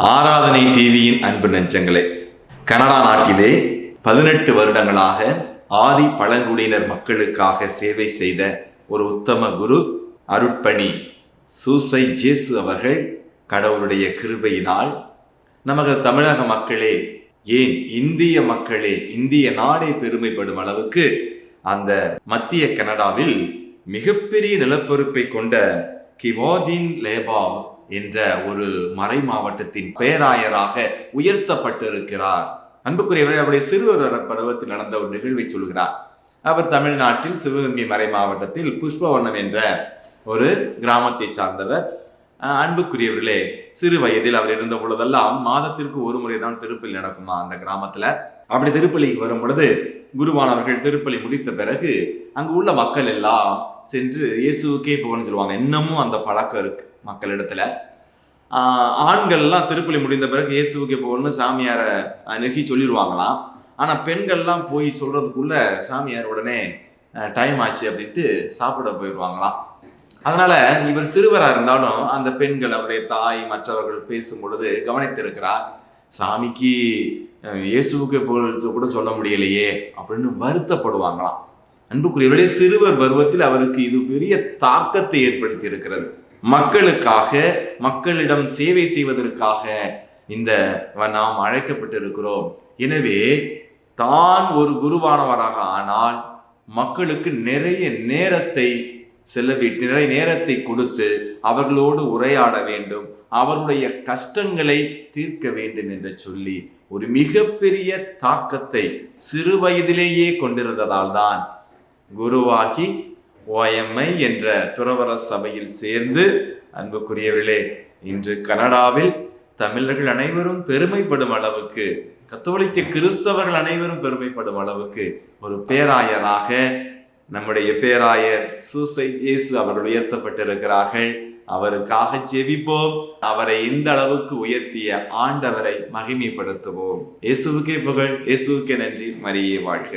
ஆராதனை டிவியின் அன்பு நெஞ்சங்களே, கனடா நாட்டிலே 18 வருடங்களாக ஆதி பழங்குடியினர் மக்களுக்காக சேவை செய்த ஒரு உத்தம குரு அருட்பணி சூசை ஜேசு அவர்கள் கடவுளுடைய கிருபையினால் நமது தமிழக மக்களே, ஏன் இந்திய மக்களே, இந்திய நாடே பெருமைப்படும் அளவுக்கு அந்த மத்திய கனடாவில் மிகப்பெரிய நிலப்பரப்பை கொண்ட கிவாதின் லேபா என்ற ஒரு மறை மாவட்டத்தின் பேராயராக உயர்த்தப்பட்டிருக்கிறார். அன்புக்குரியவரை, அவருடைய சிறுவர் பருவத்தில் நடந்த ஒரு நிகழ்வை சொல்கிறார். அவர் தமிழ்நாட்டில் சிவகங்கை மறை மாவட்டத்தில் புஷ்பவனம் என்ற ஒரு கிராமத்தை சார்ந்தவர். அன்புக்குரியவர்களே, சிறு வயதில் அவர் இருந்த பொழுதெல்லாம் மாதத்திற்கு ஒரு முறை தான் திருப்பலி நடக்குமா அந்த கிராமத்துல. அப்படி திருப்பலிக்கு வரும் பொழுது குருவானவர்கள் திருப்பலி முடித்த பிறகு அங்கு உள்ள மக்கள் எல்லாம் சென்று இயேசுவுக்கே போகணும்னு சொல்லுவாங்க. இன்னமும் அந்த பழக்கம் இருக்கு மக்களிடத்துல. ஆண்கள்லாம் திருப்பலி முடிந்த பிறகு இயேசுவுக்கே போகணும்னு சாமியாரை அணுகி சொல்லிடுவாங்களாம். ஆனா பெண்கள்லாம் போய் சொல்றதுக்குள்ள சாமியார் உடனே டைம் ஆச்சு அப்படின்ட்டு சாப்பிட போயிடுவாங்களாம். அதனால இவர் சிறுவராக இருந்தாலும் அந்த பெண்கள், அவருடைய தாய், மற்றவர்கள் பேசும் பொழுது கவனித்திருக்கிறார். சாமிக்கு இயேசுவுக்கு போல் கூட சொல்ல முடியலையே அப்படின்னு வருத்தப்படுவாங்களாம். அன்புக்குரியவருடைய சிறுவர் பருவத்தில் அவருக்கு இது பெரிய தாக்கத்தை ஏற்படுத்தி இருக்கிறது. மக்களுக்காக, மக்களிடம் சேவை செய்வதற்காக இந்த நாம் அழைக்கப்பட்டிருக்கிறோம். எனவே தான் ஒரு குருவானவராக ஆனால் மக்களுக்கு நிறைய நேரத்தை செலவிட்டு, நிறைய நேரத்தை கொடுத்து அவர்களோடு உரையாட வேண்டும், அவருடைய கஷ்டங்களை தீர்க்க வேண்டும் என்று சொல்லி ஒரு மிகப்பெரிய தாக்கத்தை சிறு வயதிலேயே கொண்டிருந்ததால் தான் குருவாகி OMI என்ற துறவற சபையில் சேர்ந்து, அன்புக்குரியவர்களே, இன்று கனடாவில் தமிழர்கள் அனைவரும் பெருமைப்படும் அளவுக்கு, கத்தோலிக்க கிறிஸ்தவர்கள் அனைவரும் பெருமைப்படும் அளவுக்கு ஒரு பேராயராக நம்முடைய பேராயர் சூசை இயேசு அவர்கள் உயர்த்தப்பட்டிருக்கிறார்கள். அவருக்காக ஜெபிப்போம். அவரை இந்த அளவுக்கு உயர்த்திய ஆண்டவரை மகிமைப்படுத்துவோம். இயேசுவுக்கே புகழ், இயேசுவுக்கே நன்றி. மரியே வாழ்க.